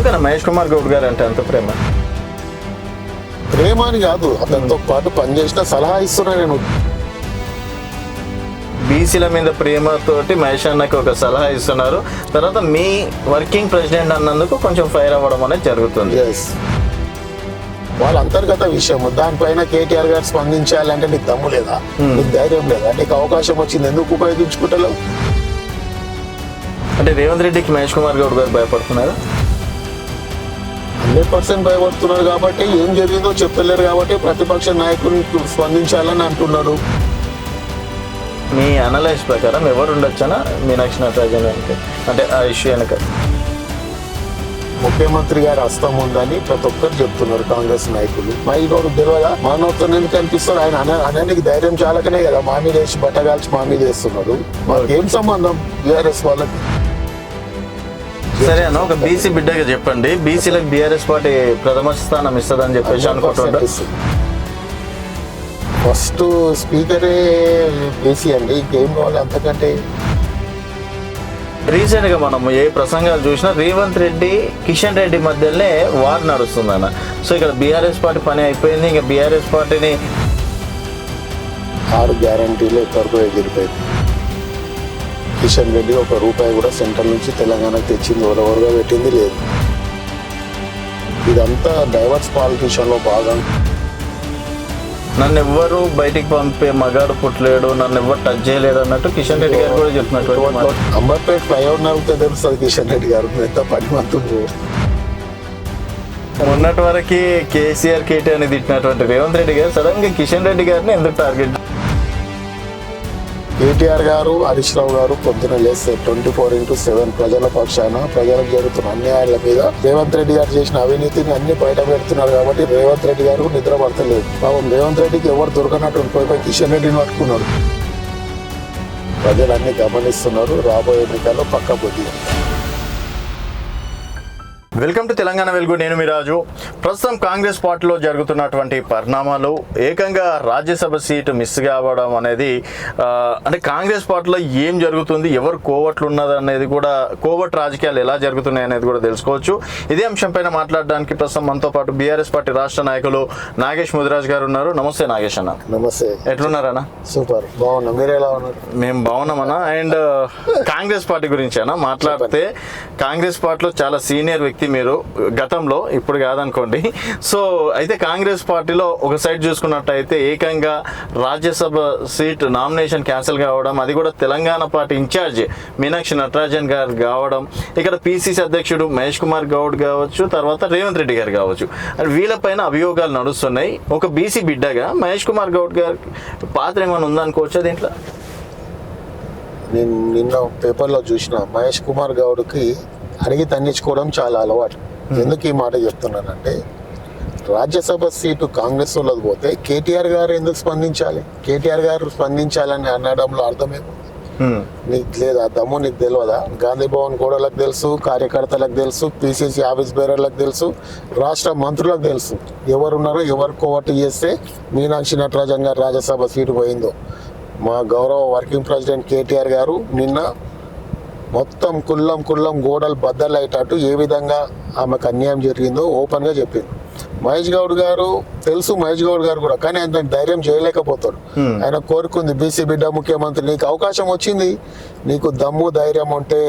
ఎందుకన్నా మహేష్ కుమార్ గౌడ్ గారు అంటే అంత ప్రేమ? ప్రేమ అని కాదు, అతనితో పాటు పనిచేసిన సలహా ఇస్తున్నా నేను. బీసీల మీద ప్రేమతోటి మహేష్ అన్నకి ఒక సలహా ఇస్తున్నారు, తర్వాత మీ వర్కింగ్ ప్రెసిడెంట్ అన్నందుకు కొంచెం ఫైర్ అవ్వడం అనేది జరుగుతుంది. వాళ్ళ అంతర్గత విషయం. దానిపైన కేటీఆర్ గారు స్పందించాలంటే నీకు దమ్ము లేదా, నీకు ధైర్యం లేదా, నీకు అవకాశం వచ్చింది ఎందుకు ఉపయోగించుకుంటలేవు? అంటే రేవంత్ రెడ్డికి మహేష్ కుమార్ గౌడ్ గారు భయపడుతున్నారు. 100% భయపడుతున్నారు కాబట్టి ఏం జరిగిందో చెప్పలేరు కాబట్టి ప్రతిపక్ష నాయకుడిని స్పందించాలని అంటున్నారు. మీ అనలైజ్ ప్రకారం ఎవరు ఉండొచ్చనా మీనాక్షి నటరాజన్ అంటే ఆ ఇష్యూ వెనక? ముఖ్యమంత్రి గారి హస్తం ఉందని ప్రతి ఒక్కరు చెప్తున్నారు కాంగ్రెస్ నాయకులు. మహేష్ గౌడ్ తెలియదా? మానవత్వం ఎందుకు కనిపిస్తారు? ఆయన అనడానికి ధైర్యం చాలకనే కదా మా మీద వేసి బట్టగాల్చి మా మీద వేస్తున్నాడు. మాకేం సంబంధం బీఆర్ఎస్ వాళ్ళకి? సరే అన్న, ఒక బీసీ బిడ్డగా చెప్పండి, బీసీలకు బీఆర్ఎస్ పార్టీ ప్రథమ స్థానం ఇస్తుందని చెప్పేసి అనుకుంటున్నారు. ఫస్ట్ స్పీకరే బీసీ అండి, ఇంకేం కావాలి అంతకంటే? రీసెంట్ గా మనం ఏ ప్రసంగాలు చూసినా రేవంత్ రెడ్డి కిషన్ రెడ్డి మధ్యలోనే వార్ నడుస్తుందన్న. సో ఇక్కడ బీఆర్ఎస్ పార్టీ పని అయిపోయింది, ఇంకా బీఆర్ఎస్ పార్టీని 6 గ్యారంటీలు ఎక్కడికో ఎగిరిపోయింది. కిషన్ రెడ్డి ఒక రూపాయి కూడా సెంట్రల్ నుంచి తెలంగాణకు తెచ్చింది ఎవరెవరుగా పెట్టింది లేదు. ఇదంతా డైవర్స్ పాలిటిషియన్ లో భాగం. నన్ను ఎవ్వరు బయటికి పంపే మగాడు పుట్టలేడు, నన్ను ఎవ్వరు టచ్ చేయలేడు అన్నట్టు కిషన్ రెడ్డి గారు కూడా చెప్తున్నట్టు. అంబర్పేట ఫ్లైఓవర్ నడిపితే తెలుస్తుంది కిషన్ రెడ్డి గారు ఎంత పని మంత్రులు. మొన్నటి వరకు కేసీఆర్ కేటీఆర్ అని తిట్టినటువంటి రేవంత్ రెడ్డి గారు సడన్ గా కిషన్ రెడ్డి గారిని ఎందుకు టార్గెట్? కేటీఆర్ గారు, హరీష్ రావు గారు పొద్దున లేస్తే 24/7 ప్రజల పక్షాన ప్రజలకు జరుగుతున్న అన్యాయాల మీద రేవంత్ రెడ్డి గారు చేసిన అవినీతిని అన్ని బయట పెడుతున్నారు కాబట్టి రేవంత్ రెడ్డి గారు నిద్ర పడతలేదు. పాపం రేవంత్ రెడ్డికి ఎవరు దొరకనట్టు పోయి కిషన్ రెడ్డిని పట్టుకున్నారు. ప్రజలన్నీ గమనిస్తున్నారు. రాబోయే ఎన్నికల్లో పక్క బుద్ధి. వెల్కమ్ టు తెలంగాణ వెలుగు, నేను మీ రాజు. ప్రస్తుతం కాంగ్రెస్ పార్టీలో జరుగుతున్నటువంటి పరిణామాలు, ఏకంగా రాజ్యసభ సీటు మిస్ కావడం అనేది అంటే కాంగ్రెస్ పార్టీలో ఏం జరుగుతుంది, ఎవరు కోవట్లు ఉన్నది అనేది కూడా, కోవట్ రాజకీయాలు ఎలా జరుగుతున్నాయి అనేది కూడా తెలుసుకోవచ్చు. ఇదే అంశంపైన మాట్లాడడానికి ప్రస్తుతం మనతో పాటు బీఆర్ఎస్ పార్టీ రాష్ట్ర నాయకులు నాగేష్ ముదిరాజ్ గారు ఉన్నారు. నమస్తే నాగేష్ అన్న. నమస్తే. ఎట్లున్నారన్న? సూపర్, బాగున్నా. మీరు ఎలా ఉన్నారు? మేము బాగున్నామన్నా. అండ్ కాంగ్రెస్ పార్టీ గురించి అన్న మాట్లాడితే, కాంగ్రెస్ పార్టీలో చాలా సీనియర్ వ్యక్తి మీరు గతంలో, ఇప్పుడు కాదనుకోండి. సో అయితే కాంగ్రెస్ పార్టీలో ఒక సైడ్ చూసుకున్నట్టయితే ఏకంగా రాజ్యసభ సీట్ నామినేషన్ క్యాన్సిల్ కావడం, అది కూడా తెలంగాణ పార్టీ ఇన్ఛార్జ్ మీనాక్షి నటరాజన్ గారు కావడం, ఇక్కడ పిసిసి అధ్యక్షుడు మహేష్ కుమార్ గౌడ్ కావచ్చు, తర్వాత రేవంత్ రెడ్డి గారు కావచ్చు, వీళ్ళపైన అభియోగాలు నడుస్తున్నాయి. ఒక బీసీ బిడ్డగా మహేష్ కుమార్ గౌడ్ గారి పాత్ర ఏమైనా ఉందనుకోవచ్చా దీంట్లో? నేను నిన్న పేపర్లో చూసిన మహేష్ కుమార్ గౌడ్కి అడిగి తన్నించుకోవడం చాలా అలవాటు. ఎందుకు ఈ మాట చెప్తున్నానంటే, రాజ్యసభ సీటు కాంగ్రెస్ వాళ్ళది పోతే కేటీఆర్ గారు ఎందుకు స్పందించాలి? కేటీఆర్ గారు స్పందించాలని అనడంలో అర్థమేమో. నీకు లేదా దమ్ము? నీకు తెలియదా? గాంధీ భవన్ గోడలకు తెలుసు, కార్యకర్తలకు తెలుసు, పిసిసి ఆఫీస్ బేరర్లకు తెలుసు, రాష్ట్ర మంత్రులకు తెలుసు ఎవరున్నారో, ఎవరు కోవట్టు చేస్తే మీనాక్షి నటరాజన్ గారు రాజ్యసభ సీటు పోయిందో. మా గౌరవ వర్కింగ్ ప్రెసిడెంట్ కేటీఆర్ గారు నిన్న మొత్తం కుల్లం గోడలు బద్దలయ్యేటట్టు ఏ విధంగా ఆమెకు అన్యాయం జరిగిందో ఓపెన్గా చెప్పింది. మహేష్ గౌడ్ గారు తెలుసు, మహేష్ గౌడ్ గారు కూడా, కానీ ఆయన ధైర్యం చేయలేకపోతాడు. ఆయన కోరుకుంది బీసీ బిడ్డ ముఖ్యమంత్రి, నీకు అవకాశం వచ్చింది, నీకు దమ్ము ధైర్యం ఉంటే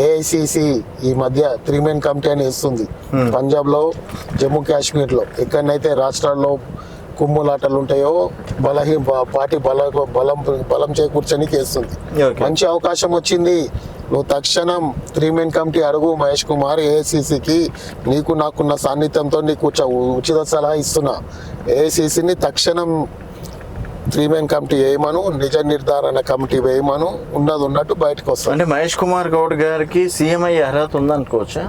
ఏఐసిసి ఈ మధ్య 3 మెన్ కమిటీ అని ఇస్తుంది. పంజాబ్లో, జమ్మూ కాశ్మీర్లో, ఎక్కడైతే రాష్ట్రాల్లో కుమ్ములాటలు ఉంటాయో పార్టీ బలం చేకూర్చని చేస్తుంది. మంచి అవకాశం వచ్చింది, నువ్వు తక్షణం 3 మెన్ కమిటీ అడుగు మహేష్ కుమార్. ఏఐసిసికి నీకు నాకున్న సాన్నిధ్యంతో నీకు ఉచిత సలహా ఇస్తున్నా. ఏఐసిసిని తక్షణం 3 మెన్ కమిటీ వేయమను, నిజ నిర్ధారణ కమిటీ వేయమను, ఉన్నట్టు బయటకు వస్తాను. అంటే మహేష్ కుమార్ గౌడ్ గారికి సీఎం అయ్యే అర్హత ఉందనుకోవచ్చా?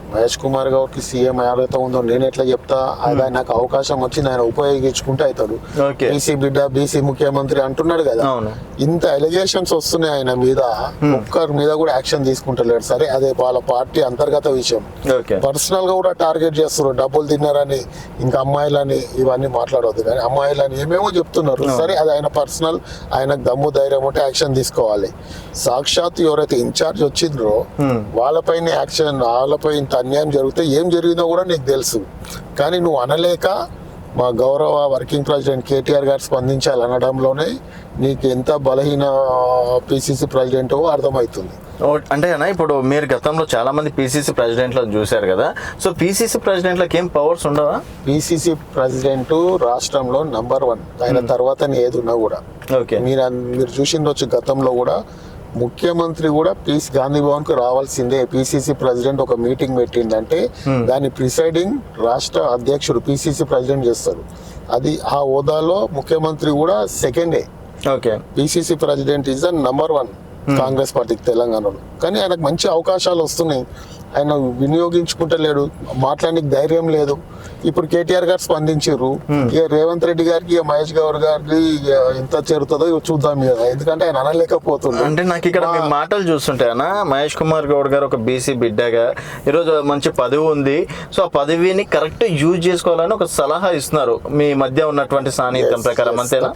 మహేష్ కుమార్ గౌడ్కి సీఎం అర్హత ఉందో నేను ఎట్లా చెప్తా? ఆయన నాకు అవకాశం వచ్చింది, ఆయన ఉపయోగించుకుంటే అవుతాడు. బీసీ బిడ్డ, బీసీ ముఖ్యమంత్రి అంటున్నాడు కదా. ఇంత ఎలిగేషన్స్ వస్తున్నాయి ఆయన మీద, ఒక్కరి మీద కూడా యాక్షన్ తీసుకుంటలేడు. సరే అదే వాళ్ళ పార్టీ అంతర్గత విషయం, ఓకే పర్సనల్ గా కూడా టార్గెట్ చేస్తున్నారు, డబ్బులు తిన్నారని, ఇంకా అమ్మాయిలని ఇవన్నీ మాట్లాడవద్దు, కానీ అమ్మాయిలని ఏమేమో చెప్తున్నారు. సరే అది ఆయన పర్సనల్, ఆయనకు దమ్ము ధైర్యం ఉంటే యాక్షన్ తీసుకోవాలి. సాక్షాత్ ఎవరైతే ఇన్ఛార్జ్ వచ్చిండ్రో వాళ్ళపైన యాక్షన్, వాళ్ళపై ఇంత అన్యాయం జరిగితే ఏం జరిగిందో కూడా నీకు తెలుసు, కానీ నువ్వు అనలేక మా గౌరవ వర్కింగ్ ప్రెసిడెంట్ కేటీఆర్ గారు స్పందించాలనడంలోనే నీకు ఎంత బలహీన పిసిసి ప్రెసిడెంట్ అర్థమవుతుంది. అంటే అన్న ఇప్పుడు మీరు గతంలో చాలా మంది పిసిసి ప్రెసిడెంట్లను చూశారు కదా, సో పిసిసి ప్రెసిడెంట్లకు ఏం పవర్స్ ఉండవా? పిసిసి ప్రెసిడెంట్ రాష్ట్రంలో నంబర్ 1, ఆయన తర్వాత ఏది ఉన్నా కూడా. ఓకే, మీరు చూసిండొచ్చు గతంలో కూడా ముఖ్యమంత్రి కూడా గాంధీ భవన్ కు రావాల్సిందే. పిసిసి ప్రెసిడెంట్ ఒక మీటింగ్ పెట్టిందంటే దాని ప్రిసైడింగ్ రాష్ట్ర అధ్యక్షుడు పిసిసి ప్రెసిడెంట్ చేస్తారు. అది ఆ హోదాలో ముఖ్యమంత్రి కూడా సెకండే. Okay, PCC president is the number 1 Congress పార్టీకి తెలంగాణలో. కానీ ఆయనకు మంచి అవకాశాలు వస్తున్నాయి, ఆయన వినియోగించుకుంటలేడు, మాట్లాడడానికి ధైర్యం లేదు. ఇప్పుడు కేటీఆర్ గారు స్పందించారు, ఇక రేవంత్ రెడ్డి గారికి, ఇక మహేష్ గౌడ్ గారికి ఎంత చేరుతుందో చూద్దాం కదా, ఎందుకంటే ఆయన అనలేకపోతుంది. అంటే నాకు ఇక్కడ మీ మాటలు చూస్తుంటే అన్న, మహేష్ కుమార్ గౌడ్ గారు ఒక బీసీ బిడ్డగా ఈరోజు మంచి పదవి ఉంది, సో ఆ పదవిని కరెక్ట్ యూజ్ చేసుకోవాలని ఒక సలహా ఇస్తున్నారు మీ మధ్య ఉన్నటువంటి సాన్నిహిత్యం ప్రకారం, అంతేనా?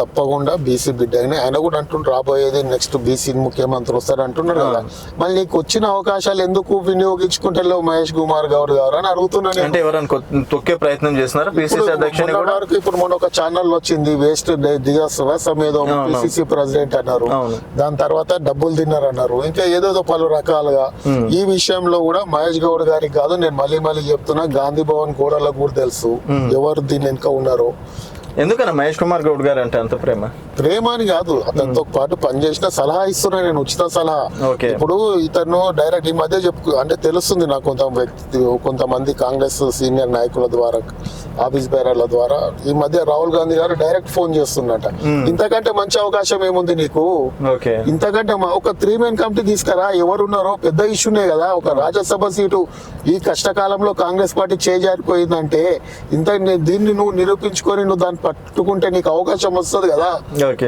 తప్పకుండా బీసీ బిడ్డని ఆయన కూడా అంటుండ్రు, రాబోయేది నెక్స్ట్ బీసీ ముఖ్యమంత్రి వస్తారు అంటున్నారు కదా. మళ్ళీ నీకు వచ్చిన అవకాశాలు ఎందుకు వినియోగించుకుంటారు మహేష్ కుమార్ గౌడ్ గారు అని అడుగుతున్నాను. అంటే ఎవరైనా తొక్కే ప్రయత్నం చేస్తున్నారు పిసిసి అధ్యక్షుని కూడా? ఇప్పుడు మొన్న ఒక ఛానల్ వచ్చింది, వేస్ట్ దిగోత్సవం ఏదో పిసిసి ప్రెసిడెంట్ అన్నారు, దాని తర్వాత డబ్బులు తిన్నారు అన్నారు, ఇంకా ఏదేదో పలు రకాలుగా. ఈ విషయంలో కూడా మహేష్ గౌడ్ గారికి కాదు, నేను మళ్ళీ చెప్తున్నా, గాంధీ భవన్ గోడలకు కూడా తెలుసు ఎవరు దీని వెనుక ఉన్నారో. ఎందుకన్నా మహేష్ కుమార్ గౌడ్ గారు అంటే అంత ప్రేమ అని కాదు, అతనితో పాటు పనిచేసిన సలహా ఇస్తున్నా నేను, ఉచిత సలహా. ఇప్పుడు ఇతను డైరెక్ట్ ఈ మధ్య అంటే తెలుస్తుంది నాకు, కొంతమంది కాంగ్రెస్ సీనియర్ నాయకుల ద్వారా, ఆఫీస్ బేరర్ల ద్వారా ఈ మధ్య రాహుల్ గాంధీ గారు డైరెక్ట్ ఫోన్ చేస్తున్నట. ఇంతకంటే మంచి అవకాశం ఏముంది నీకు? ఇంతకంటే ఒక 3-man కమిటీ తీసుకురా, ఎవరున్నారో, పెద్ద ఇష్యూనే కదా. ఒక రాజ్యసభ సీటు ఈ కష్టకాలంలో కాంగ్రెస్ పార్టీ చేజారిపోయిందంటే దీన్ని నువ్వు నిరూపించుకొని నువ్వు దాన్ని పట్టుకుంటే నీకు అవకాశం వస్తుంది కదా.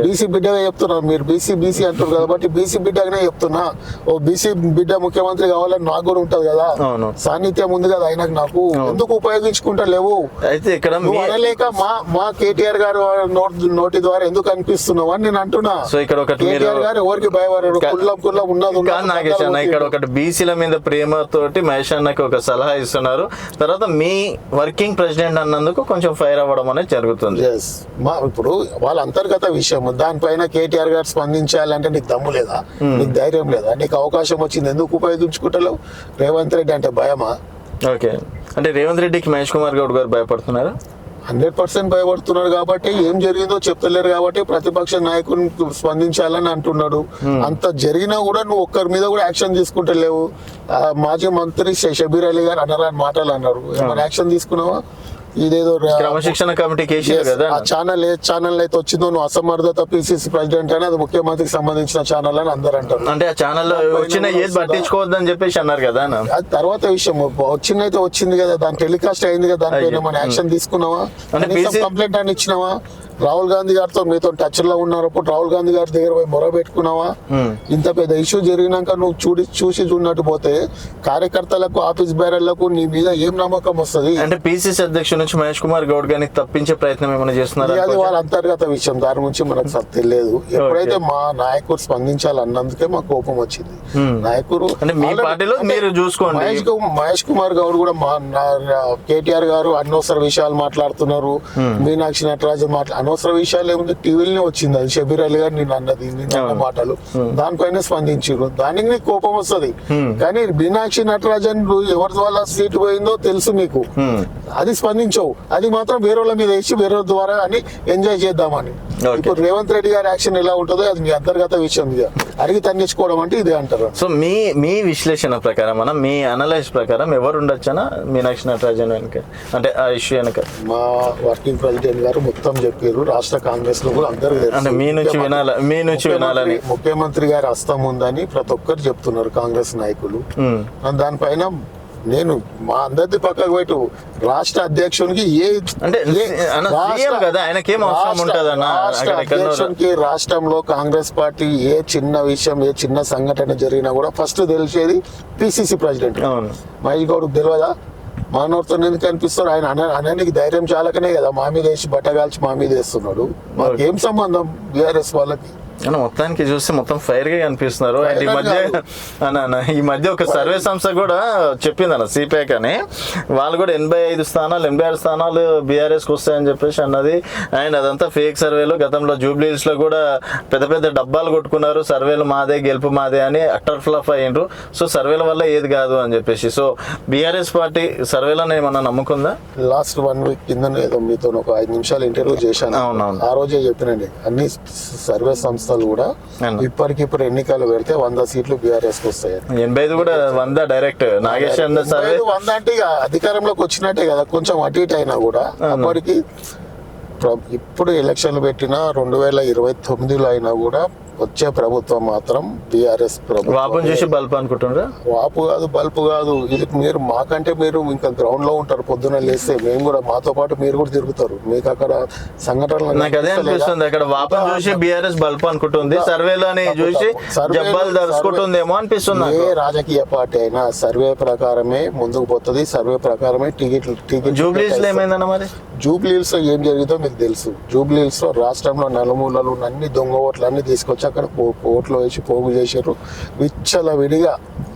బీసీ బిడ్డగా చెప్తున్నారు, మీరు బీసీ అంటారు కాబట్టి బీసీ బిడ్డగానే చెప్తున్నా. ఓ బీసీ బిడ్డ ముఖ్యమంత్రి కావాలని నాకు కూడా ఉంటది కదా, సాన్నిధ్యం ఉంది కదా ఆయనకు, నాకు ఎందుకు ఉపయోగించుకుంటా లేవు? అయితే ఇక్కడ అనలేక మా కేటీఆర్ గారు నోటి ద్వారా ఎందుకు అనిపిస్తున్నావు అని నేను అంటున్నా. సో ఇక్కడ ఒకటి కేటీఆర్ గారు ఎవరికి భయపడరు, కుల్లం ఉన్నది. నాగేష్ అన్న ఇక్కడ ఒకటి బీసీల మీద ప్రేమతోటి మహేష్ అన్నకి ఒక సలహా ఇస్తున్నారు, తర్వాత మీ వర్కింగ్ ప్రెసిడెంట్ అన్నందుకు కొంచెం ఫైర్ అవ్వడం అనేది జరుగుతుంది. ఇప్పుడు వాళ్ళ అంతర్గత విషయం, దానిపైన కేటీఆర్ గారు స్పందించాలంటే నీకు దమ్ము లేదా, నీకు ధైర్యం లేదా? నీకు అవకాశం వచ్చింది ఎందుకు ఉపయోగించుకుంటలేవు? రేవంత్ రెడ్డి అంటే భయమా? ఓకే, అంటే రేవంత్ రెడ్డికి మహేష్ కుమార్ గౌడ్ గారు భయపడుతున్నారు? 100% భయపడుతున్నారు కాబట్టి, ఏం జరిగిందో చెప్తలేరు కాబట్టి ప్రతిపక్ష నాయకుని స్పందించాలని అంటున్నాడు. అంత జరిగినా కూడా నువ్వు ఒక్కరి మీద కూడా యాక్షన్ తీసుకుంటలేవు. మాజీ మంత్రి షబీర్ అలీ గారు అన్నారని మాటలు అన్నారు, ఏమైనా యాక్షన్ తీసుకున్నావా? ఇదేదో క్రమశిక్షణ కమిటీ ఛానల్ అయితే వచ్చిందో నువ్వు అసమర్థత పిసిసి ప్రెసిడెంట్ అని, అది ముఖ్యమంత్రికి సంబంధించిన ఛానల్ అని అందరు అంటారు. అంటే ఆ ఛానల్ వచ్చిన ఏది పట్టించుకోవద్దని చెప్పేసి అన్నారు కదా. అది తర్వాత విషయం, వచ్చిందైతే వచ్చింది కదా, దాని టెలికాస్ట్ అయింది కదా, దానిపైన మన యాక్షన్ తీసుకున్నావా? కంప్లైంట్ అని ఇచ్చినావా? రాహుల్ గాంధీ గారితో మీతో టచ్ లో ఉన్నప్పుడు రాహుల్ గాంధీ గారి దగ్గర పోయి మొర పెట్టుకున్నావా? ఇంత పెద్ద ఇష్యూ జరిగినాక నువ్వు చూసి చూడనట్టు పోతే కార్యకర్తలకు, ఆఫీస్ బేరర్లకు నీ మీద ఏం నమ్మకం వస్తుంది? అంటే పిసిసి అధ్యక్షుడు నుంచి మహేష్ కుమార్ గౌడ్ గారిని తప్పించే ప్రయత్నం ఏమైనా చేస్తున్నారు? అది వాళ్ళ అంతర్గత విషయం, దాని నుంచి మనకు తెలియదు. ఎప్పుడైతే మా నాయకుడు స్పందించాలన్నందుకే మాకు కోపం వచ్చింది. నాయకుడు అంటే మీ పార్టీలో మీరు చూసుకోండి, మహేష్ కుమార్ గౌడ్ కూడా కేటీఆర్ గారు అనవసర విషయాలు మాట్లాడుతున్నారు, మీనాక్షి నటరాజన్ అనవసర విషయాలు ఏముంది, టీవీలోనే వచ్చింది అది, షబీర్ అలీ గారు నేను అన్నది, నిన్న మాటలు, దానిపైన స్పందించారు, దానికి నీకు కోపం వస్తుంది. కానీ మీనాక్షి నటరాజన్ ఎవరి ద్వారా సీటు పోయిందో తెలుసు నీకు, అది స్పందించవు. అది మాత్రం వేరే వాళ్ళ మీద వేసి వేరే ద్వారా అని ఎంజాయ్ చేద్దామని. ఇప్పుడు రేవంత్ రెడ్డి గారి యాక్షన్ ఎలా ఉంటుందో అది మీ అంతర్గత విషయం, అడిగి తన్నించుకోవడం అంటే ఇదే అంటారు. సో మీ విశ్లేషణ ప్రకారం, మీ అనలైజ్ ప్రకారం ఎవరు ఉండొచ్చనా మీనాక్షి నటరాజన్ వెనుక, అంటే ఆ ఇష్యూ వెనుక? మా వర్కింగ్ ప్రెసిడెంట్ గారు మొత్తం చెప్పారు, రాష్ట్ర కాంగ్రెస్ లో కూడా అందరికీ అంటే మీ నుంచి వినాలని, ముఖ్యమంత్రి గారి హస్తం ఉందని ప్రతి ఒక్కరు చెప్తున్నారు కాంగ్రెస్ నాయకులు. దానిపైన నేను మా అందరిది పక్కకు పెట్టు, రాష్ట్ర అధ్యక్షునికి అంటే సీఎం కదా, ఆయనకేం అవసరం ఉంటదన్న రాష్ట్ర అధ్యక్షునికి రాష్ట్రంలో కాంగ్రెస్ పార్టీ ఏ చిన్న విషయం ఏ చిన్న సంఘటన జరిగినా కూడా ఫస్ట్ తెలిసేది పిసిసి ప్రెసిడెంట్. అవును. మహేష్ గౌడ్కి తెలియదా? మానవుడితో ఎందుకు కనిపిస్తాడు? ఆయన అనడానికి ధైర్యం చాలకనే కదా మా మీద వేసి బట్టగాల్చి మా మీద వేస్తున్నాడు. మాకేం సంబంధం బీఆర్ఎస్ వాళ్ళకి? మొత్తానికి చూస్తే మొత్తం ఫైర్ గా కనిపిస్తున్నారు. అండ్ ఈ మధ్య ఒక సర్వే సంస్థ కూడా చెప్పిందన్న సిపాక్ అని, వాళ్ళు కూడా 85 స్థానాలు 86 స్థానాలు బీఆర్ఎస్ కి వస్తాయని చెప్పేసి అన్నది. అండ్ అదంతా ఫేక్ సర్వేలు. గతంలో జూబ్లీహిల్స్ లో కూడా పెద్ద పెద్ద డబ్బాలు కొట్టుకున్నారు, సర్వేలు మాదే గెలుపు మాదే అని అట్టర్ ఫ్లాప్ అయ్యిండ్రు. సో సర్వేల వల్ల ఏది కాదు అని చెప్పేసి. సో బీఆర్ఎస్ పార్టీ సర్వేలను ఏమన్నా నమ్ముకుందా? లాస్ట్ 1 వీక్ కింద ఏదో మీతో ఒక 5 నిమిషాలు ఇంటర్వ్యూ చేశాను. అవునవును. ఆ రోజే చెప్పినండి, అన్ని సర్వే సంస్థలు కూడా ఇప్పటికిప్పుడు ఎన్నికలు పెడితే 100 సీట్లు బీఆర్ఎస్ కి వస్తాయి. 85 కూడా 100 డైరెక్ట్ నాగేష్ సర్వే 100 అంటే ఇక అధికారంలోకి వచ్చినట్టే కదా, కొంచెం అటు ఇటు అయినా కూడా. అప్పటికి ఇప్పుడు ఎలక్షన్లు పెట్టిన 2029లో అయినా కూడా వచ్చే ప్రభుత్వం మాత్రం బీఆర్ఎస్ ప్రభుత్వం. వాపుని చూసి బల్బ్ అనుకుంటున్నారా? వాపు కాదు, బల్బు కాదు. ఇది మీరు మాకంటే మీరు ఇంకా గ్రౌండ్ లో ఉంటారు. పొద్దున లేస్తే మేము కూడా, మాతో పాటు మీరు కూడా తిరుగుతారు. మీకు అక్కడ సంఘటనలు నాకు అదే అనిపిస్తుంది. అక్కడ వాపుని చూసి బీఆర్ఎస్ బల్బ్ అనుకుంటుంది, సర్వేలని చూసి జబ్బాలు దర్చుకుంటుందేమో అనిపిస్తుంది. ఏ రాజకీయ పార్టీ అయినా సర్వే ప్రకారమే ముందుకు పోతుంది, సర్వే ప్రకారమే టికెట్. జూబ్లీహిల్స్ లో ఏమైందన్న మరి? జూబ్లీహిల్స్ లో ఏం జరిగిందో మీకు తెలుసు. జూబ్లీహిల్స్ లో రాష్ట్రంలో నలుమూలలు అన్ని దొంగ ఓట్లు అన్ని తీసుకొచ్చి అక్కడ ఓట్లు వేసి పోగు చేశారు. విచ్చలవిడిగా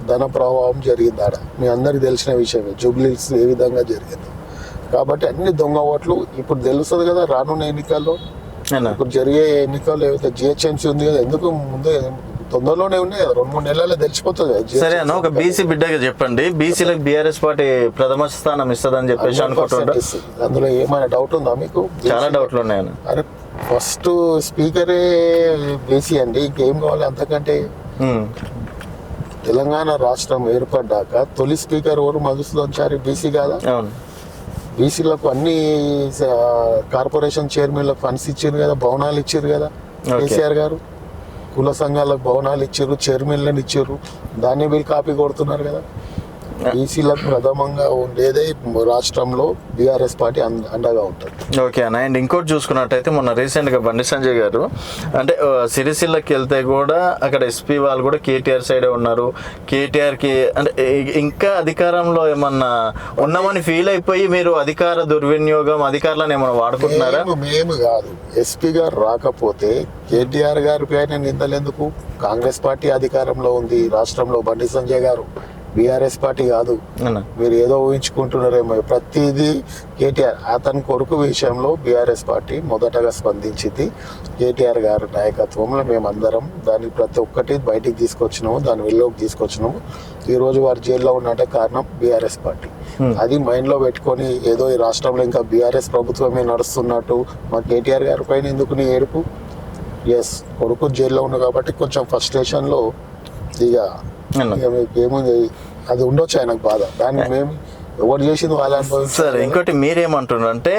ధన ప్రభావం జరిగింది ఆడ. మీ అందరికి తెలిసిన విషయమే జూబ్లీహిల్స్ ఏ విధంగా జరిగింది. కాబట్టి అన్ని దొంగ ఓట్లు ఇప్పుడు తెలుస్తుంది కదా రానున్న ఎన్నికల్లో. ఇప్పుడు జరిగే ఎన్నికల్లో ఏవైతే జిహెచ్ఎంసీ ఉంది కదా, ఎందుకు ముందే తొందరలోనే ఉన్నాయి కదా, 2-3 నెలల్లో తెలిసిపోతుంది. సరే అన్న, ఒక బీసీ బిడ్డగా చెప్పండి, బీసీలకు బీఆర్ఎస్ పార్టీ ప్రథమ స్థానం ఇస్తుందని చెప్పేసి అనుకుంటుంటా. అందులో ఏమైనా డౌట్ ఉందా మీకు? చాలా డౌట్లు ఉన్నాయన్న. అరే ఫస్ట్ స్పీకరే బీసీ అండి, ఇంకేం కావాలి అంతకంటే? తెలంగాణ రాష్ట్రం ఏర్పడ్డాక తొలి స్పీకర్ ఎవరు? మధుసూదన్ చారి బీసీ కాదా? బీసీలకు అన్ని కార్పొరేషన్ చైర్మన్లకు ఫండ్స్ ఇచ్చారు కదా, భవనాలు ఇచ్చారు కదా కేసీఆర్ గారు. కుల సంఘాలకు భవనాలు ఇచ్చారు, చైర్మన్లను ఇచ్చారు. దాన్ని వీళ్ళు కాపీ కొడుతున్నారు కదా. బీసీలకు ప్రథమంగా ఉండేదే రాష్ట్రంలో బీఆర్ఎస్ పార్టీ అండగా ఉంటుంది. ఓకే అన్న. అండ్ ఇంకోటి చూసుకున్నట్టయితే మొన్న రీసెంట్గా బండి సంజయ్ గారు అంటే సిరిసిల్లకి వెళ్తే కూడా అక్కడ ఎస్పీ వాళ్ళు కూడా కేటీఆర్ సైడే ఉన్నారు. కేటీఆర్కి అంటే ఇంకా అధికారంలో ఏమన్నా ఉన్నామని ఫీల్ అయిపోయి మీరు అధికార దుర్వినియోగం అధికారులను ఏమన్నా వాడుకుంటున్నారా? మేము కాదు, ఎస్పీ గారు రాకపోతే కేటీఆర్ గారి పైన నిందలు ఎందుకు? కాంగ్రెస్ పార్టీ అధికారంలో ఉంది రాష్ట్రంలో. బండి సంజయ్ గారు బీఆర్ఎస్ పార్టీ కాదు. మీరు ఏదో ఊహించుకుంటున్నారేమో. ప్రతిదీ కేటీఆర్ అతని కొడుకు విషయంలో బీఆర్ఎస్ పార్టీ మొదటగా స్పందించింది. కేటీఆర్ గారి నాయకత్వంలో మేమందరం దాన్ని ప్రతి ఒక్కటి బయటికి తీసుకొచ్చినాము, దాని వెలుగులోకి తీసుకొచ్చినాము. ఈ రోజు వారు జైల్లో ఉన్నట్టే కారణం బీఆర్ఎస్ పార్టీ. అది మైండ్ లో పెట్టుకొని ఏదో ఈ రాష్ట్రంలో ఇంకా బీఆర్ఎస్ ప్రభుత్వమే నడుస్తున్నట్టు మా కేటీఆర్ గారి పైన ఎందుకు నీ ఏడుపు? ఎస్, కొడుకు జైల్లో ఉన్నాడు కాబట్టి కొంచెం ఫ్రస్ట్రేషన్ లో ఇక ఏముంది, అది ఉండొచ్చు ఆయనకు బాధ. దాన్ని మేము ఎవరు చేసింది వాళ్ళ అనుభవించారు. సార్ ఇంకోటి మీరేమంటున్నారు అంటే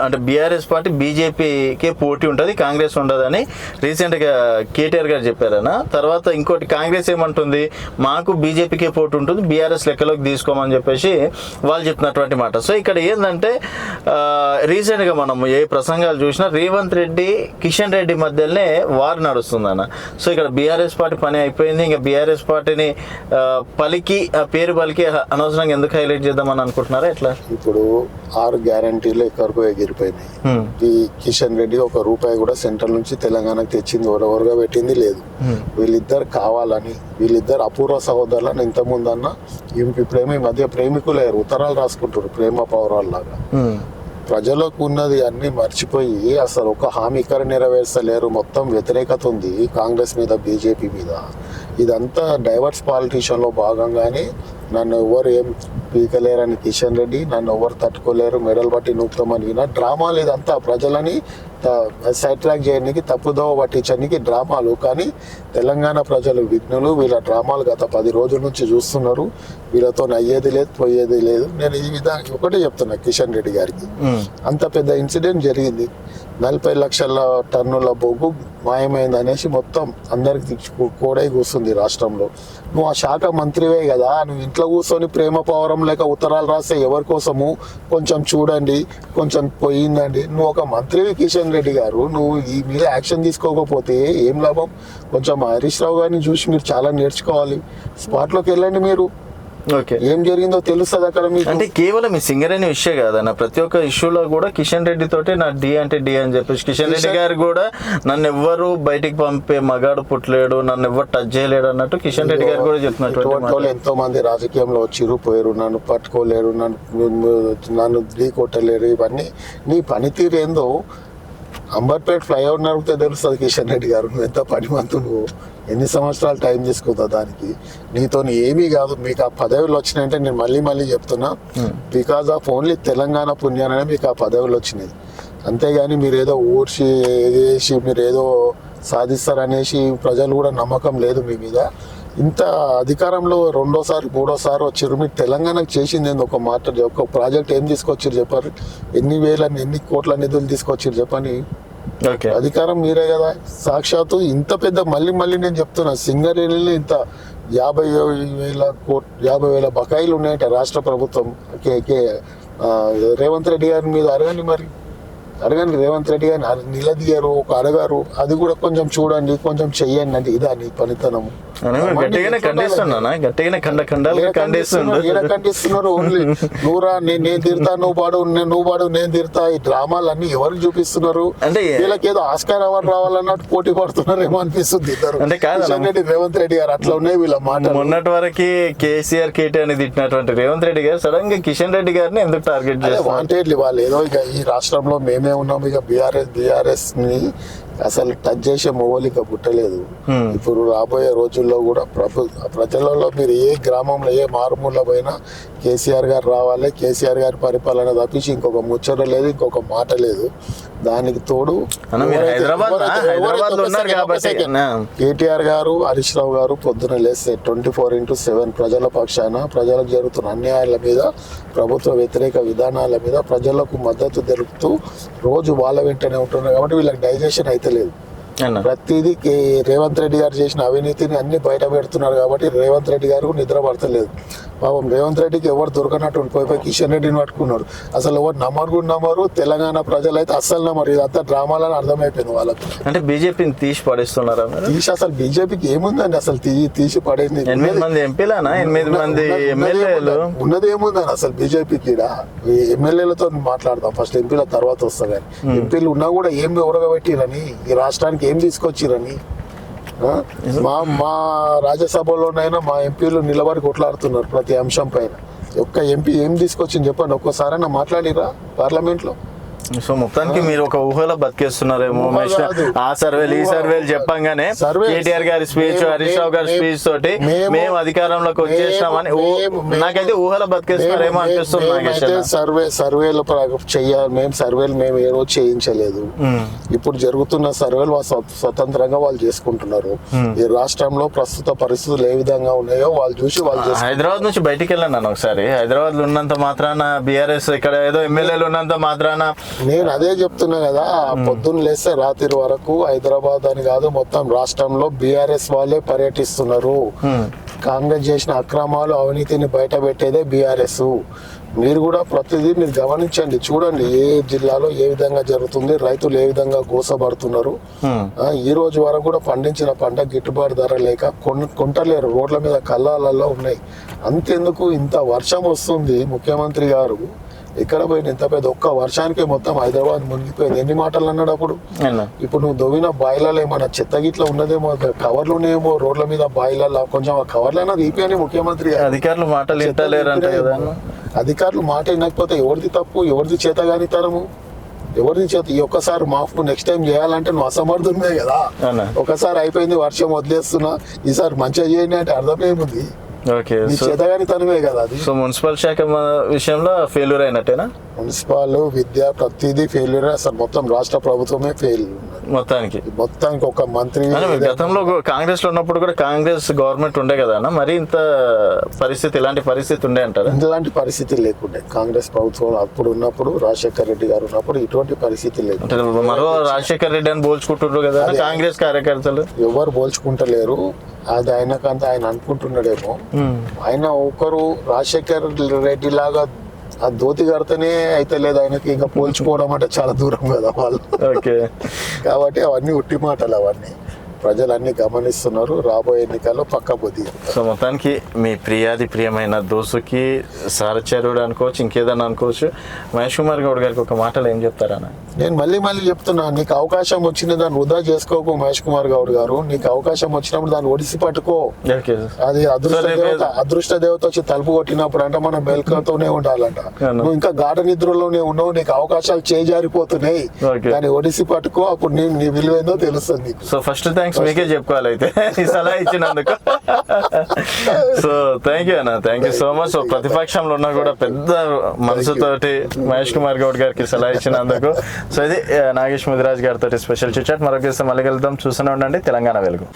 అంటే బీఆర్ఎస్ పార్టీ బీజేపీకే పోటీ ఉంటుంది, కాంగ్రెస్ ఉండదని రీసెంట్గా కేటీఆర్ గారు చెప్పారన్న. తర్వాత ఇంకోటి కాంగ్రెస్ ఏమంటుంది, మాకు బీజేపీకే పోటీ ఉంటుంది, బీఆర్ఎస్ లెక్కలోకి తీసుకోమని చెప్పేసి వాళ్ళు చెప్పినటువంటి మాట. సో ఇక్కడ ఏంటంటే రీసెంట్గా మనం ఏ ప్రసంగాలు చూసినా రేవంత్ రెడ్డి కిషన్ రెడ్డి మధ్యలోనే వార్ నడుస్తుందన్న. సో ఇక్కడ బీఆర్ఎస్ పార్టీ పని అయిపోయింది. ఇంకా బీఆర్ఎస్ పార్టీని పలికి పేరు పలికి అనవసరంగా ఎందుకు హైలైట్ చేద్దామని అనుకుంటున్నారా? ఎట్లా? ఇప్పుడు 6 గ్యారంటీలు ఎక్కడికో ఎగిరిపోయినాయి. ఈ కిషన్ రెడ్డి ఒక రూపాయి కూడా సెంట్రల్ నుంచి తెలంగాణకు తెచ్చింది ఎవరెవరుగా పెట్టింది లేదు. వీళ్ళిద్దరు కావాలని, వీళ్ళిద్దరు అపూర్వ సహోదరులను ఇంతకుముందన్నా ఇప్పుడేమో ఈ మధ్య ప్రేమికులు ఉత్తరాలు రాసుకుంటారు ప్రేమ పౌరాల్లాగా. ప్రజలకు ఉన్నది అన్ని మర్చిపోయి అసలు ఒక హామీ ఇక్కడ నెరవేర్చలేరు. మొత్తం వ్యతిరేకత ఉంది కాంగ్రెస్ మీద, బీజేపీ మీద. ఇదంతా డైవర్స్ పాలిటిషియన్ లో భాగంగానే నన్ను ఎవరు ఏం పీకలేరని కిషన్ రెడ్డి, నన్ను ఎవరు తట్టుకోలేరు మెడల్ బట్టి నూపుతామని డ్రామాలు. ఇదంతా ప్రజలని సైడ్ ట్రాక్ చేయడానికి, తప్పుదోవ పట్టించడానికి డ్రామాలు. కానీ తెలంగాణ ప్రజలు విఘ్నులు. వీళ్ళ డ్రామాలు గత 10 రోజుల నుంచి చూస్తున్నారు. వీళ్ళతో అయ్యేది లేదు, పోయేది లేదు. నేను ఈ విధంగా ఒకటే చెప్తున్నా కిషన్ రెడ్డి గారికి, అంత పెద్ద ఇన్సిడెంట్ జరిగింది, 40 లక్షల టన్నుల బొగ్గు మాయమైంది అనేసి మొత్తం అందరికి కోడై కూర్చుంది రాష్ట్రంలో. నువ్వు ఆ శాఖ మంత్రివే కదా, నువ్వు ఇంట్లో కూర్చొని ప్రేమ పౌరం లేక ఉత్తరాలు రాస్తే ఎవరి కోసము కొంచెం చూడండి, కొంచెం పోయిందండి. నువ్వు ఒక మంత్రివి కిషన్ రెడ్డి గారు, నువ్వు ఈ మీద యాక్షన్ తీసుకోకపోతే ఏం లాభం? కొంచెం హరీష్ రావు గారిని చూసి మీరు చాలా నేర్చుకోవాలి. స్పాట్లోకి వెళ్ళండి మీరు, ఓకే ఏం జరిగిందో తెలుస్తుంది అక్కడ మీకు. అంటే కేవలం ఈ సింగరేణి విషయం కాదన్న, ప్రతి ఒక్క ఇష్యూలో కూడా కిషన్ రెడ్డి తోటి నా డి అంటే డి అని చెప్పేసి కిషన్ రెడ్డి గారు కూడా నన్ను ఎవ్వరు బయటికి పంపే మగాడు పుట్టలేడు, నన్ను ఎవ్వరు టచ్ చేయలేడు అన్నట్టు కిషన్ రెడ్డి గారు కూడా చెప్తున్నట్టు. ఎంతో మంది రాజకీయంలో వచ్చిరు పోయారు, నన్ను పట్టుకోలేరు, నన్ను ఢీ కొట్టలేరు. ఇవన్నీ నీ పనితీరు ఏందో అంబర్పేట ఫ్లైఓవర్ నడిపితే తెలుస్తుంది కిషన్ రెడ్డి గారు. నువ్వు ఎంత పనిమంతుడు, ఎన్ని సంవత్సరాలు టైం తీసుకుంటావు దానికి. నీతో ఏమీ కాదు. మీకు ఆ పదవులు వచ్చినాయంటే నేను మళ్ళీ చెప్తున్నా, బికాజ్ ఆఫ్ ఓన్లీ తెలంగాణ పుణ్యాననే మీకు ఆ పదవులు వచ్చినాయి. అంతేగాని మీరు ఏదో ఊడ్చి వేసి మీరు ఏదో సాధిస్తారనేసి ప్రజలు కూడా నమ్మకం లేదు మీ మీద. ఇంత అధికారంలో 2వ, 3వసారి వచ్చారు. మీరు తెలంగాణకు చేసింది ఏంది? ఒక మాట, ఒక ప్రాజెక్ట్ ఏం తీసుకొచ్చారు చెప్పారు? ఎన్ని కోట్ల నిధులు తీసుకొచ్చారు చెప్పని. అధికారం మీరే కదా సాక్షాత్తు. ఇంత పెద్ద మళ్ళీ నేను చెప్తున్నా, సింగరేణిలో ఇంత 50,000 బకాయిలు ఉన్నాయంట రాష్ట్ర ప్రభుత్వం. రేవంత్ రెడ్డి గారి మీద అడగండి రేవంత్ రెడ్డి గారిని నిలదీయరు, ఒక అడగారు. అది కూడా కొంచెం చూడండి, కొంచెం చెయ్యండి. అంటే ఇదా నీ పనితనము? ఖండిస్తున్నారు. ఓన్లీ నువ్వురా నేను తిడతా, నువ్వు పాడు నేను తిడతా. ఈ డ్రామాలన్నీ ఎవరికి చూపిస్తున్నారు? అంటే వీళ్ళకి ఏదో ఆస్కార్ అవార్డు రావాలన్నట్టు పోటీ పడుతున్నారు ఏమో అనిపిస్తుంది ఇద్దరు. అంటే కాదు రేవంత్ రెడ్డి గారు అట్లా ఉన్నాయి వీళ్ళ మాట. మొన్నటి వరకు కేసీఆర్ కేటీ అని తిట్టినటువంటి రేవంత్ రెడ్డి గారు సడన్ గా కిషన్ రెడ్డి గారిని ఎందుకు టార్గెట్ చేస్తారు? వాంటెడ్లీ వాళ్ళు ఏదో ఇక ఈ రాష్ట్రంలో మేమే ఉన్నాం, ఇక బీఆర్ఎస్ ని అసలు టచ్ చేసే మొగోలిక పుట్టలేదు. ఇప్పుడు రాబోయే రోజుల్లో కూడా ప్రజలలో మీరు ఏ గ్రామంలో ఏ మారుమూల పోయినా కేసీఆర్ గారు రావాలి, కేసీఆర్ గారి పరిపాలన తప్పించి ఇంకొక ముచ్చట లేదు, ఇంకొక మాట లేదు. దానికి తోడు కేటీఆర్ గారు, హరీష్ రావు గారు పొద్దున లేస్తే 24/7 ప్రజల పక్షాన, ప్రజలకు జరుగుతున్న అన్యాయాల మీద, ప్రభుత్వ వ్యతిరేక విధానాల మీద ప్రజలకు మద్దతు తెలుపుతూ రోజు వాళ్ళ వెంటనే ఉంటున్నారు. కాబట్టి వీళ్ళకి డైజెషన్ అయితే లేదు. ప్రతిదీ రేవంత్ రెడ్డి గారు చేసిన అవినీతిని అన్ని బయట పెడుతున్నారు. కాబట్టి రేవంత్ రెడ్డి గారు నిద్ర పడతలేదు. పాపం రేవంత్ రెడ్డికి ఎవరు దొరకనట్టు పోయి కిషన్ రెడ్డిని పట్టుకున్నారు. అసలు ఎవరు నమ్మరు. తెలంగాణ ప్రజలు అయితే అస్సలు నమ్మరు. ఇదంతా డ్రామాలని అర్థమైపోయింది వాళ్ళకు. అంటే బీజేపీని తీసి పడేస్తున్నారా? అసలు బీజేపీకి ఏముందండి? అసలు తీసి పడేది 8 మంది ఎంపీలనా, 8 మంది ఎమ్మెల్యేలు ఉన్నది ఏముందని అసలు బీజేపీకి. ఎమ్మెల్యేలతో మాట్లాడతాం ఫస్ట్, ఎంపీల తర్వాత వస్తా. కానీ ఎంపీలు ఉన్నా కూడా ఏం ఉడగబెట్టిరని, ఈ రాష్ట్రానికి ఏం తీసుకొచ్చిరని. మా రాజ్యసభలోనైనా మా ఎంపీలు నిలబడి కొట్లాడుతున్నారు ప్రతి అంశం పైన. ఒక్క ఎంపీ ఏం తీసుకొచ్చింది చెప్పండి, ఒక్కసారైనా మాట్లాడిరా పార్లమెంట్ లో? సో మొత్తానికి మీరు ఒక ఊహలో బతికేస్తున్నారేమో. ఆ సర్వేలు ఈ సర్వేలు చెప్పంగానే కేటీఆర్ గారి స్పీచ్, హరీష్ రావు గారి స్పీచ్ తోటి మేము అధికారంలోకి వచ్చేసామని నాకైతే ఊహలో బతికేస్తున్నారేమో అనిపిస్తుంది. సర్వేలు మేము ఏ రోజు చేయించలేదు. ఇప్పుడు జరుగుతున్న సర్వేలు స్వతంత్రంగా వాళ్ళు చేసుకుంటున్నారు. ఈ రాష్ట్రంలో ప్రస్తుత పరిస్థితులు ఏ విధంగా ఉన్నాయో వాళ్ళు చూసి హైదరాబాద్ నుంచి బయటికి వెళ్ళాను ఒకసారి. హైదరాబాద్ లో ఉన్నంత మాత్రాన బీఆర్ఎస్, ఇక్కడ ఏదో ఎమ్మెల్యేలు ఉన్నంత మాత్రాన నేను అదే చెప్తున్నా కదా. పొద్దున్న లేస్తే రాత్రి వరకు హైదరాబాద్ అని కాదు, మొత్తం రాష్ట్రంలో బీఆర్ఎస్ వాళ్ళే పర్యటిస్తున్నారు. కాంగ్రెస్ చేసిన అక్రమాలు, అవినీతిని బయట పెట్టేదే బీఆర్ఎస్. మీరు కూడా ప్రతిదీ మీరు గమనించండి, చూడండి ఏ జిల్లాలో ఏ విధంగా జరుగుతుంది, రైతులు ఏ విధంగా గోసపడుతున్నారు. ఈ రోజు వరకు కూడా పండించిన పంట గిట్టుబాటు ధర లేక కొంటలేరు, రోడ్ల మీద కళ్ళాలలో ఉన్నాయి. అంతెందుకు ఇంత వర్షం వస్తుంది, ముఖ్యమంత్రి గారు ఎక్కడ పోయిన ఇంత పెద్ద ఒక్క వర్షానికి మొత్తం హైదరాబాద్ మునిగిపోయింది. ఎన్ని మాటలు అన్నాడు అప్పుడు? ఇప్పుడు నువ్వు దొవిన బాయిలలో ఏమన్నా చెత్త గిట్ల ఉన్నదేమో, కవర్లు ఉన్నాయేమో రోడ్ల మీద బాయిలలో, కొంచెం ఆ కవర్లైనా తీపియని ముఖ్యమంత్రి. అధికారులు మాట వినకపోతే ఎవరిది తప్పు, ఎవరిది చేతగానితనము, ఎవరిది చేత? ఈ ఒక్కసారి మాఫ్ నెక్స్ట్ టైం చేయాలంటే నువ్వు అసమర్థుమే కదా. ఒకసారి అయిపోయింది, వర్షం వదిలేస్తున్నా, ఈసారి మంచిగా చేయండి అంటే అర్థమేముంది? ఓకే, చేతగానితనమే కదా అది. సో మున్సిపల్ శాఖ విషయంలో ఫెయిల్యూర్ అయినట్టేనా? మున్సిపల్ విద్య ప్రతిదీ ఫెయిల్యూర్. అసలు మొత్తం రాష్ట్ర ప్రభుత్వమే ఫెయిల్. మొత్తానికి ఒక మంత్రి గతంలో కాంగ్రెస్ లో ఉన్నప్పుడు కూడా కాంగ్రెస్ గవర్నమెంట్ ఉండే కదా అన్న, మరి ఇంత పరిస్థితి ఇలాంటి పరిస్థితి ఉండే అంటారా? ఇలాంటి పరిస్థితి లేకుండే కాంగ్రెస్ ప్రభుత్వం అప్పుడు ఉన్నప్పుడు, రాజశేఖర్ రెడ్డి గారు ఉన్నప్పుడు ఇటువంటి పరిస్థితి లేదు. మరో రాజశేఖర్ రెడ్డి అని పోల్చుకుంటున్నారు కదా కాంగ్రెస్ కార్యకర్తలు. ఎవరు పోల్చుకుంటలేరు. అది ఆయనకంత ఆయన అనుకుంటున్నాడేమో. ఆయన ఒకరు రాజశేఖర్ రెడ్డి లాగా ఆ ధోతి కడితేనే అయితే లేదు ఆయనకి, ఇంకా పోల్చుకోవడం అంటే చాలా దూరం కదా వాళ్ళు. కాబట్టి అవన్నీ ఉట్టి మాటలు. అవన్నీ ప్రజలన్నీ గమనిస్తున్నారు. రాబోయే ఎన్నికల్లో పక్కా బుద్ధి. సో మొత్తానికి మీ ప్రియమైన దోస్తుకి సహచరుడు అనుకోవచ్చు, ఇంకేదన్నా అనుకోవచ్చు, మహేష్ కుమార్ గౌడ్ గారికి ఒక మాటలు ఏం చెప్తారన్న? నేను మళ్ళీ చెప్తున్నా, నీకు అవకాశం వచ్చిన దాన్ని వృధా చేసుకోకు మహేష్ కుమార్ గౌడ్ గారు. నీకు అవకాశం వచ్చినప్పుడు దాన్ని ఒడిసి పట్టుకో. అది అదృష్ట దేవత వచ్చి తలుపు కొట్టినప్పుడు అంటే మనం మెలకువతోనే ఉండాలంట. నువ్వు ఇంకా గాఢ నిద్రలోనే ఉన్నావు, నీకు అవకాశాలు చేజారిపోతున్నాయి. దాన్ని ఒడిసి పట్టుకో, అప్పుడు నీ విలువేందో తెలుస్తుంది నీకు. సో ఫస్ట్ థ్యాంక్స్ మీకే చెప్పుకోవాలి అయితే ఈ సలహా ఇచ్చినందుకు. సో థ్యాంక్ యూ అన్న, thank you so much. So ప్రతిపక్షంలో ఉన్నా కూడా పెద్ద మనసుతోటి మహేష్ కుమార్ గౌడ్ గారికి సలహా ఇచ్చినందుకు. సో ఇది నాగేష్ ముదిరాజ్ గారితో స్పెషల్ చిట్ చాట్. మరొక మళ్ళీ కలుద్దాం. చూస్తూనే ఉండండి తెలంగాణ వెలుగు.